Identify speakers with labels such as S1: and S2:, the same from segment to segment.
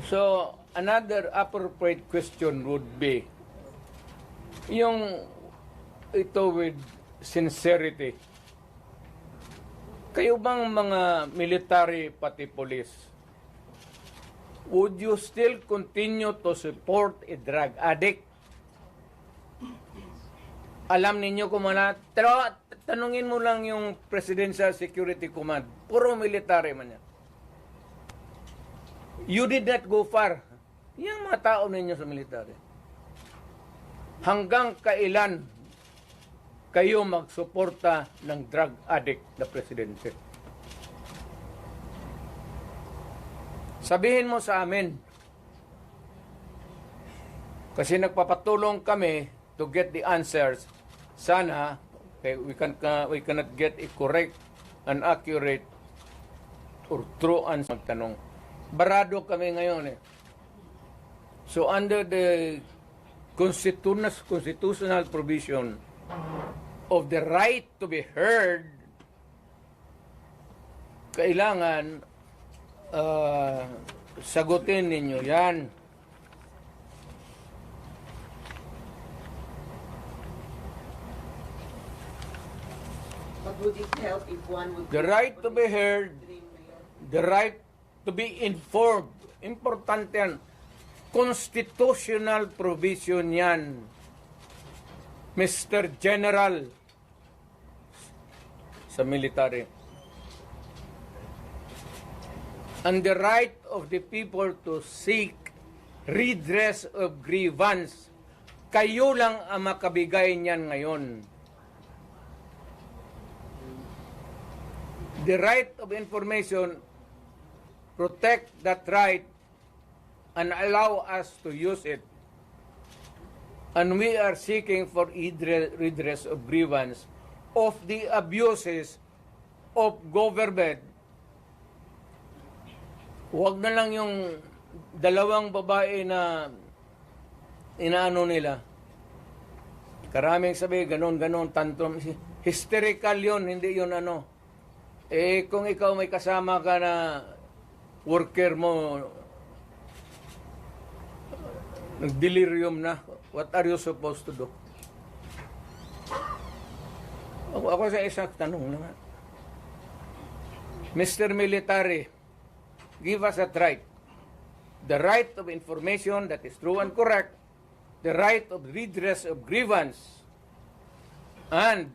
S1: So, another appropriate question would be, yung ito with sincerity, kayo bang mga military pati police, would you still continue to support a drug addict? Alam ninyo kung mana, tanungin mo lang yung Presidential Security Command, puro military man yan. You did not go far. Yung mga tao ninyo sa military. Hanggang kailan kayo magsuporta ng drug addict na presidente? Sabihin mo sa amin. Kasi nagpapatulong kami to get the answers. Sana we cannot get a correct and accurate or true answer magtanong. Barado kami ngayon eh. So under the constitutional provision of the right to be heard, kailangan sagutin ninyo yan.
S2: But would it help if one would...
S1: The right to be heard, the right to be informed. Importante yan. Constitutional provision yan. Mr. General sa military. And the right of the people to seek redress of grievance. Kayo lang ang makabigay niyan ngayon. The right of information, protect that right and allow us to use it. And we are seeking for redress of grievance of the abuses of government. Huwag na lang yung dalawang babae na inaano nila. Karaming sabi, ganon, tantrum. Hysterical yun, hindi yun ano. Eh, kung ikaw may kasama ka na worker mo, nag-delirium na, what are you supposed to do? Ako sa isang tanong naman. Mr. Military, give us that right. The right of information that is true and correct, the right of redress of grievance, and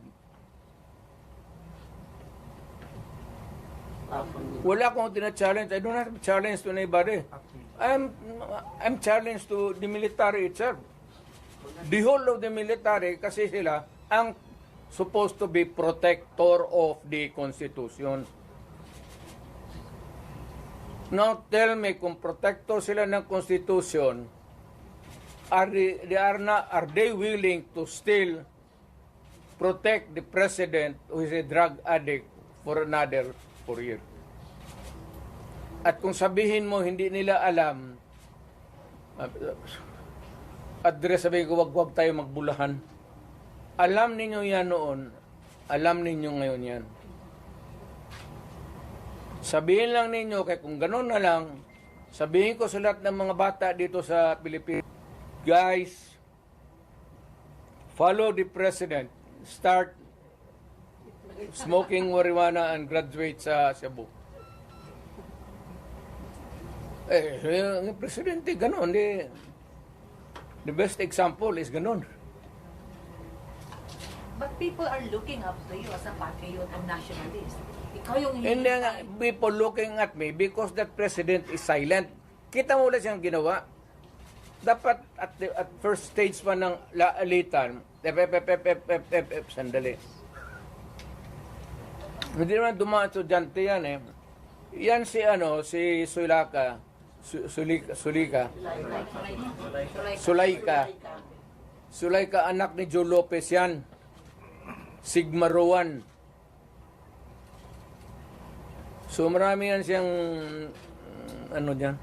S1: wala akong tina-challenge. I don't have a challenge to anybody. I'm challenged to the military itself. The whole of the military, kasi sila ang supposed to be protector of the Constitution. Now tell me, kung protector sila ng Constitution, are they willing to still protect the president who is a drug addict for another 4 years? At kung sabihin mo hindi nila alam, address, sabihin ko, wag tayo magbulahan. Alam ninyo yan noon, alam ninyo ngayon yan. Sabihin lang ninyo, kaya kung gano'n na lang, sabihin ko sa lahat ng mga bata dito sa Pilipinas, guys, follow the president, start smoking marijuana and graduate sa Cebu. Yung presidente, gano'n. The best example is gano'n.
S3: But people are looking up to you as a patriot and nationalist. Ikaw yung
S1: And then, people looking at me because that president is silent. Kita mo ulit siyang ginawa. Dapat at first stage pa ng laalitan, sandali. Hindi naman dumaan estudyante yan eh. Yan si Sulaika, anak ni Joe Lopez yan. Sigma Rowan. So marami yan siyang ano dyan.